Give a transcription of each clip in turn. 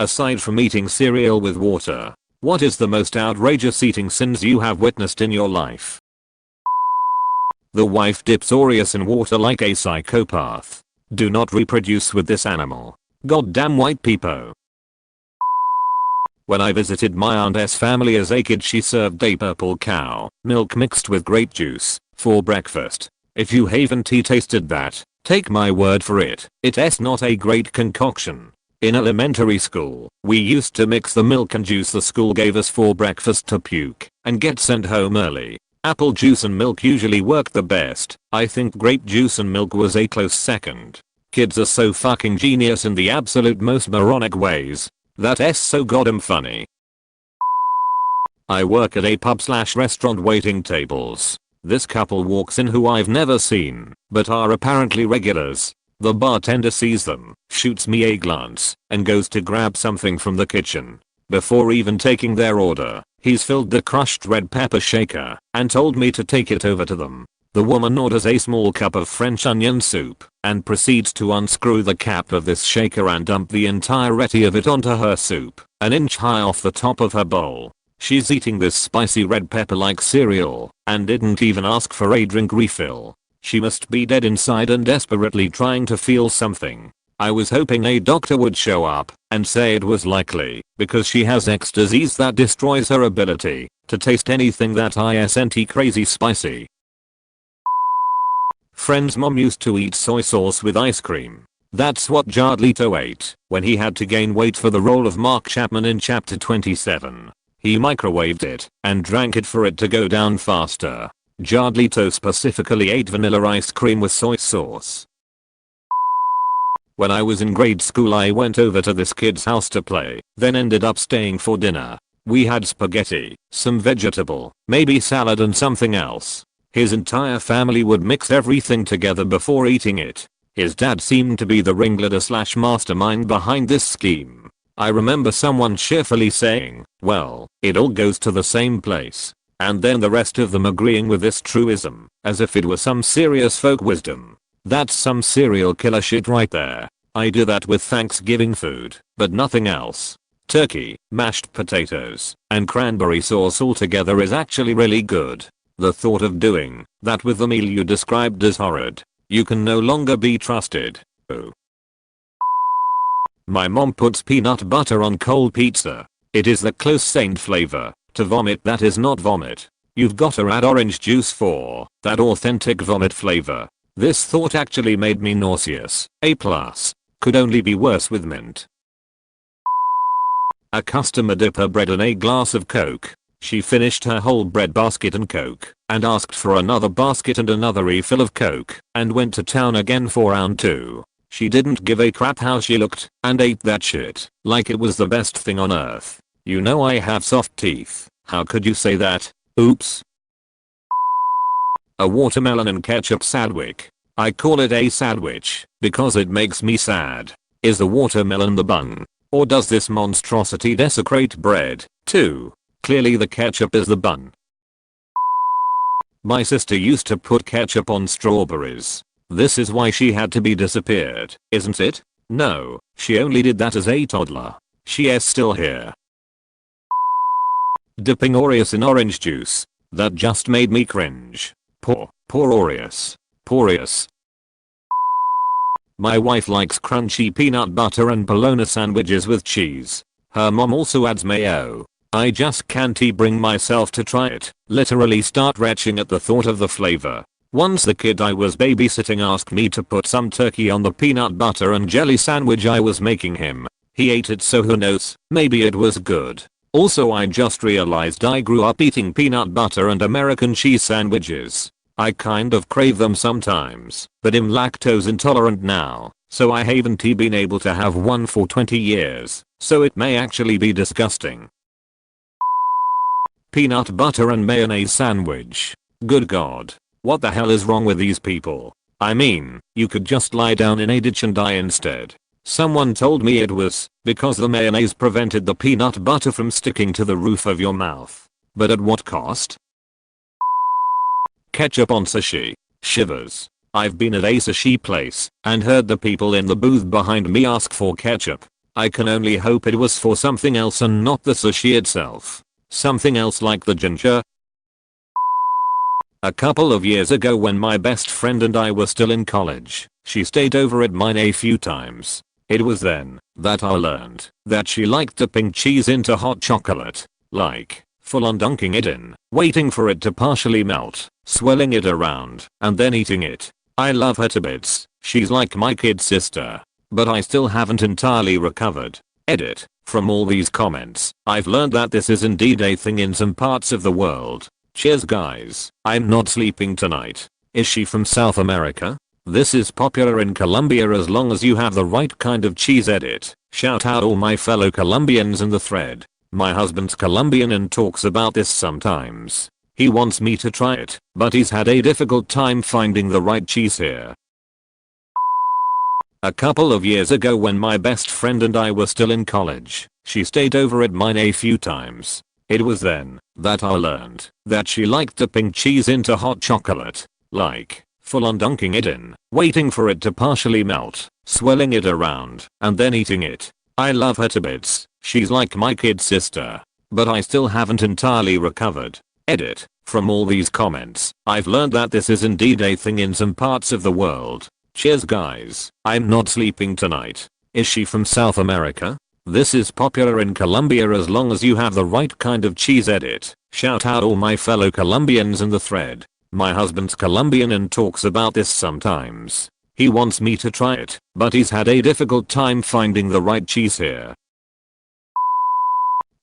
Aside from eating cereal with water, what is the most outrageous eating sins you have witnessed in your life? The wife dips Oreos in water like a psychopath. Do not reproduce with this animal. Goddamn white peepo. When I visited my aunt's family as a kid, she served a purple cow milk mixed with grape juice for breakfast. If you haven't tasted that, take my word for it, it's not a great concoction. In elementary school, we used to mix the milk and juice the school gave us for breakfast to puke and get sent home early. Apple juice and milk usually worked the best. I think grape juice and milk was a close second. Kids are so fucking genius in the absolute most moronic ways. That's so goddamn funny. I work at a pub/restaurant waiting tables. This couple walks in who I've never seen, but are apparently regulars. The bartender sees them, shoots me a glance, and goes to grab something from the kitchen. Before even taking their order, he's filled the crushed red pepper shaker and told me to take it over to them. The woman orders a small cup of French onion soup and proceeds to unscrew the cap of this shaker and dump the entirety of it onto her soup, an inch high off the top of her bowl. She's eating this spicy red pepper like cereal and didn't even ask for a drink refill. She must be dead inside and desperately trying to feel something. I was hoping a doctor would show up and say it was likely because she has X disease that destroys her ability to taste anything that isn't crazy spicy. Friend's mom used to eat soy sauce with ice cream. That's what Jared Leto ate when he had to gain weight for the role of Mark Chapman in Chapter 27. He microwaved it and drank it for it to go down faster. Jared Leto specifically ate vanilla ice cream with soy sauce. When I was in grade school, I went over to this kid's house to play, then ended up staying for dinner. We had spaghetti, some vegetable, maybe salad and something else. His entire family would mix everything together before eating it. His dad seemed to be the ringleader/mastermind behind this scheme. I remember someone cheerfully saying, "Well, it all goes to the same place." And then the rest of them agreeing with this truism, as if it was some serious folk wisdom. That's some serial killer shit right there. I do that with Thanksgiving food, but nothing else. Turkey, mashed potatoes, and cranberry sauce all together is actually really good. The thought of doing that with the meal you described is horrid. You can no longer be trusted. Oh. My mom puts peanut butter on cold pizza. It is the close saint flavor to vomit that is not vomit. You've got to add orange juice for that authentic vomit flavor. This thought actually made me nauseous. A plus. Could only be worse with mint. A customer dipped her bread in a glass of Coke. She finished her whole bread basket and Coke, and asked for another basket and another refill of Coke, and went to town again for round 2. She didn't give a crap how she looked, and ate that shit like it was the best thing on earth. You know I have soft teeth. How could you say that? Oops. A watermelon and ketchup sandwich. I call it a sandwich because it makes me sad. Is the watermelon the bun? Or does this monstrosity desecrate bread, too? Clearly the ketchup is the bun. My sister used to put ketchup on strawberries. This is why she had to be disappeared, isn't it? No, she only did that as a toddler. She is still here. Dipping Oreos in orange juice. That just made me cringe. Poor Oreos. Poreous. My wife likes crunchy peanut butter and bologna sandwiches with cheese. Her mom also adds mayo. I just can't bring myself to try it. Literally start retching at the thought of the flavor. Once the kid I was babysitting asked me to put some turkey on the peanut butter and jelly sandwich I was making him. He ate it, so who knows, maybe it was good. Also, I just realized I grew up eating peanut butter and American cheese sandwiches. I kind of crave them sometimes, but I'm lactose intolerant now, so I haven't been able to have one for 20 years, so it may actually be disgusting. Peanut butter and mayonnaise sandwich. Good God. What the hell is wrong with these people? I mean, you could just lie down in a ditch and die instead. Someone told me it was because the mayonnaise prevented the peanut butter from sticking to the roof of your mouth. But at what cost? Ketchup on sushi. Shivers. I've been at a sushi place and heard the people in the booth behind me ask for ketchup. I can only hope it was for something else and not the sushi itself. Something else like the ginger. A couple of years ago when my best friend and I were still in college, she stayed over at mine a few times. It was then that I learned that she liked dipping cheese into hot chocolate. Like, full on dunking it in, waiting for it to partially melt, swirling it around, and then eating it. I love her to bits. She's like my kid sister. But I still haven't entirely recovered. Edit. From all these comments, I've learned that this is indeed a thing in some parts of the world. Cheers guys. I'm not sleeping tonight. Is she from South America? This is popular in Colombia as long as you have the right kind of cheese. Edit. Shout out all my fellow Colombians in the thread. My husband's Colombian and talks about this sometimes. He wants me to try it, but he's had a difficult time finding the right cheese here. A couple of years ago when my best friend and I were still in college, she stayed over at mine a few times. It was then that I learned that she liked dipping cheese into hot chocolate. Like, full on dunking it in, waiting for it to partially melt, swirling it around, and then eating it. I love her to bits. She's like my kid sister. But I still haven't entirely recovered. Edit. From all these comments, I've learned that this is indeed a thing in some parts of the world. Cheers guys. I'm not sleeping tonight. Is she from South America? This is popular in Colombia as long as you have the right kind of cheese. Edit. Shout out all my fellow Colombians in the thread. My husband's Colombian and talks about this sometimes. He wants me to try it, but he's had a difficult time finding the right cheese here.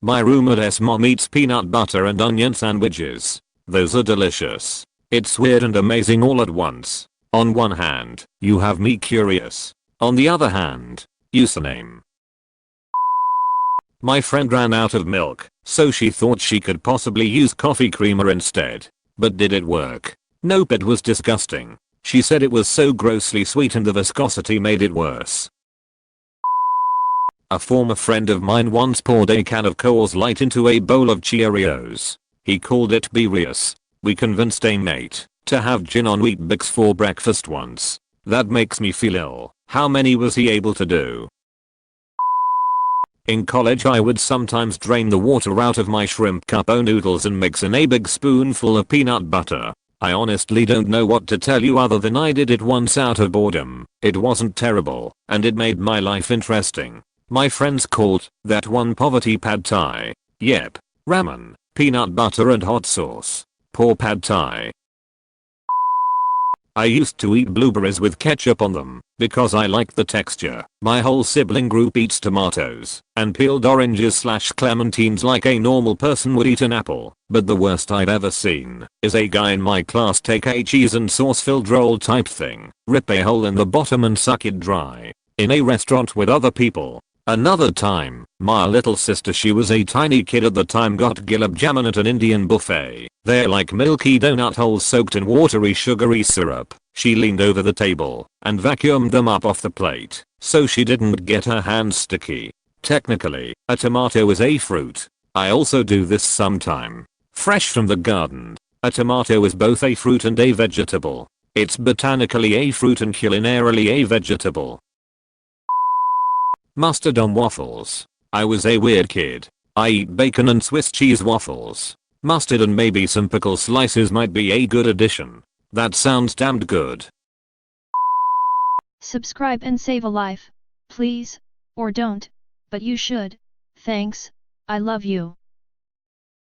My roommate's mom eats peanut butter and onion sandwiches. Those are delicious. It's weird and amazing all at once. On one hand, you have me curious. On the other hand, username. My friend ran out of milk, so she thought she could possibly use coffee creamer instead. But did it work? Nope, it was disgusting. She said it was so grossly sweet and the viscosity made it worse. A former friend of mine once poured a can of Coors Light into a bowl of Cheerios. He called it Beerius. We convinced a mate to have gin on Wheat Bix for breakfast once. That makes me feel ill. How many was he able to do? In college I would sometimes drain the water out of my shrimp cup-o noodles and mix in a big spoonful of peanut butter. I honestly don't know what to tell you other than I did it once out of boredom. It wasn't terrible, and it made my life interesting. My friends called that one poverty pad thai. Yep. Ramen, peanut butter and hot sauce. Poor pad thai. I used to eat blueberries with ketchup on them because I like the texture. My whole sibling group eats tomatoes and peeled oranges / clementines like a normal person would eat an apple. But the worst I've ever seen is a guy in my class take a cheese and sauce filled roll type thing, rip a hole in the bottom and suck it dry. In a restaurant with other people. Another time, my little sister, she was a tiny kid at the time, got gulab jamun at an Indian buffet. They're like milky donut holes soaked in watery sugary syrup. She leaned over the table and vacuumed them up off the plate so she didn't get her hands sticky. Technically, a tomato is a fruit. I also do this sometime. Fresh from the garden. A tomato is both a fruit and a vegetable. It's botanically a fruit and culinarily a vegetable. Mustard on waffles. I was a weird kid. I eat bacon and Swiss cheese waffles. Mustard and maybe some pickle slices might be a good addition. That sounds damned good. Subscribe and save a life, please, or don't, but you should. Thanks, I love you.